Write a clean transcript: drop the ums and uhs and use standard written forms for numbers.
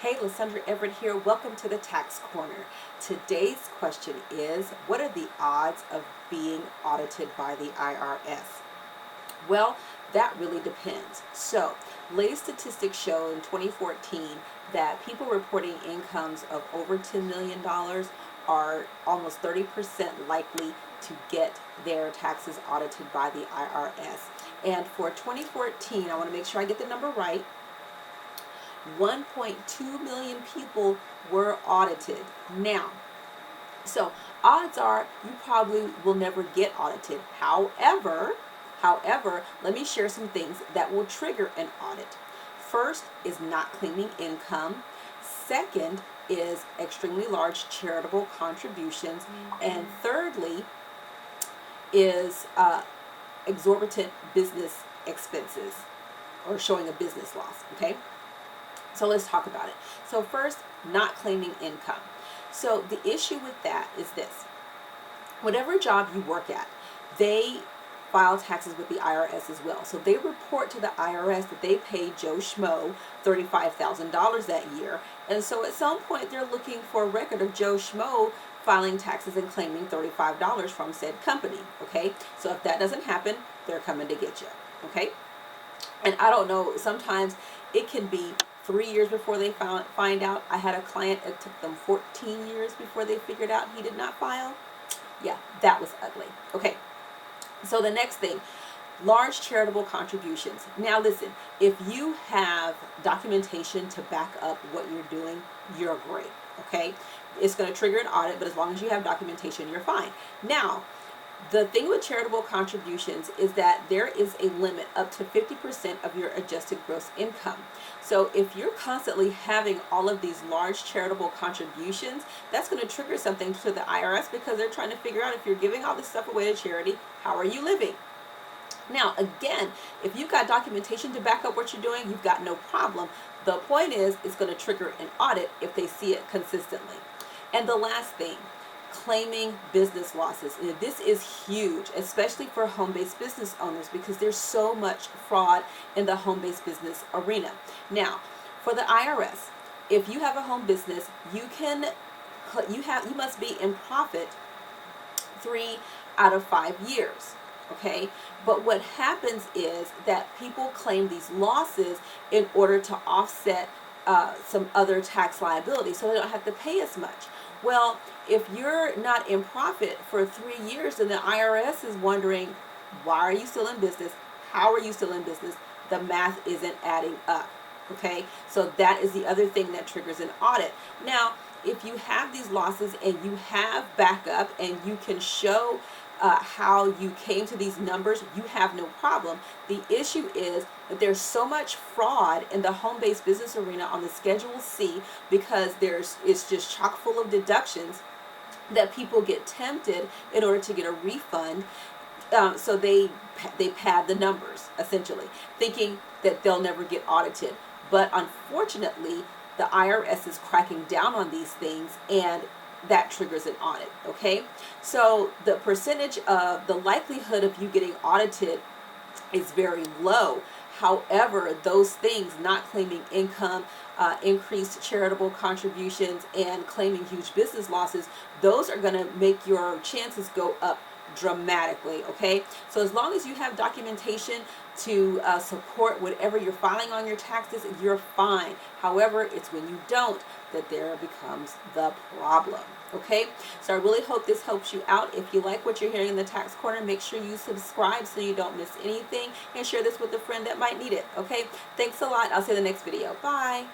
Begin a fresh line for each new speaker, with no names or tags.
Hey, Lysandra Everett here. Welcome to the Tax Corner. Today's question is, what are the odds of being audited by the IRS? Well, that really depends. So, latest statistics show in 2014 that people reporting incomes of over $10 million are almost 30% likely to get their taxes audited by the IRS. And for 2014, I want to make sure I get the number right. 1.2 million people were audited. Now, so odds are you probably will never get audited. However, let me share some things that will trigger an audit. First is not claiming income. Second is extremely large charitable contributions. And thirdly is exorbitant business expenses or showing a business loss, okay? So let's talk about it. So first, not claiming income. So the issue with that is this. Whatever job you work at, they file taxes with the IRS as well. So they report to the IRS that they paid Joe Schmo $35,000 that year. And so at some point they're looking for a record of Joe Schmo filing taxes and claiming $35 from said company. Okay? So if that doesn't happen, they're coming to get you. Okay? And I don't know, sometimes it can be 3 years before they find out. I had a client, it took them 14 years before they figured out he did not file. Yeah, that was ugly. Okay, so the next thing, large charitable contributions. Now listen, if you have documentation to back up what you're doing, you're great, okay? It's going to trigger an audit, but as long as you have documentation, you're fine. Now, the thing with charitable contributions is that there is a limit up to 50% of your adjusted gross income. So if you're constantly having all of these large charitable contributions, that's going to trigger something to the IRS because they're trying to figure out if you're giving all this stuff away to charity, how are you living? Now, again, if you've got documentation to back up what you're doing, you've got no problem. The point is, it's going to trigger an audit if they see it consistently. And the last thing, claiming business losses. This is huge, especially for home-based business owners because there's so much fraud in the home-based business arena. Now, for the IRS, if you have a home business, you must be in profit 3 out of 5 years. Okay, but what happens is that people claim these losses in order to offset some other tax liability so they don't have to pay as much. Well, if you're not in profit for 3 years, then the IRS is wondering, why are you still in business? How are you still in business? The math isn't adding up. Okay, so that is the other thing that triggers an audit. Now, if you have these losses and you have backup and you can show how you came to these numbers, you have no problem. The issue is that there's so much fraud in the home-based business arena on the Schedule C because it's just chock full of deductions that people get tempted in order to get a refund. So they pad the numbers, essentially, thinking that they'll never get audited. But unfortunately, the IRS is cracking down on these things, and that triggers an audit. Okay, so the percentage of the likelihood of you getting audited is very low. However, those things, not claiming income, increased charitable contributions, and claiming huge business losses, those are going to make your chances go up dramatically. Okay, so as long as you have documentation to support whatever you're filing on your taxes, you're fine. However, it's when you don't that there becomes the problem. Okay, so I really hope this helps you out. If you like what you're hearing in the Tax Corner, make sure you subscribe so you don't miss anything, and share this with a friend that might need it. Okay, thanks a lot. I'll see you in the next video. Bye.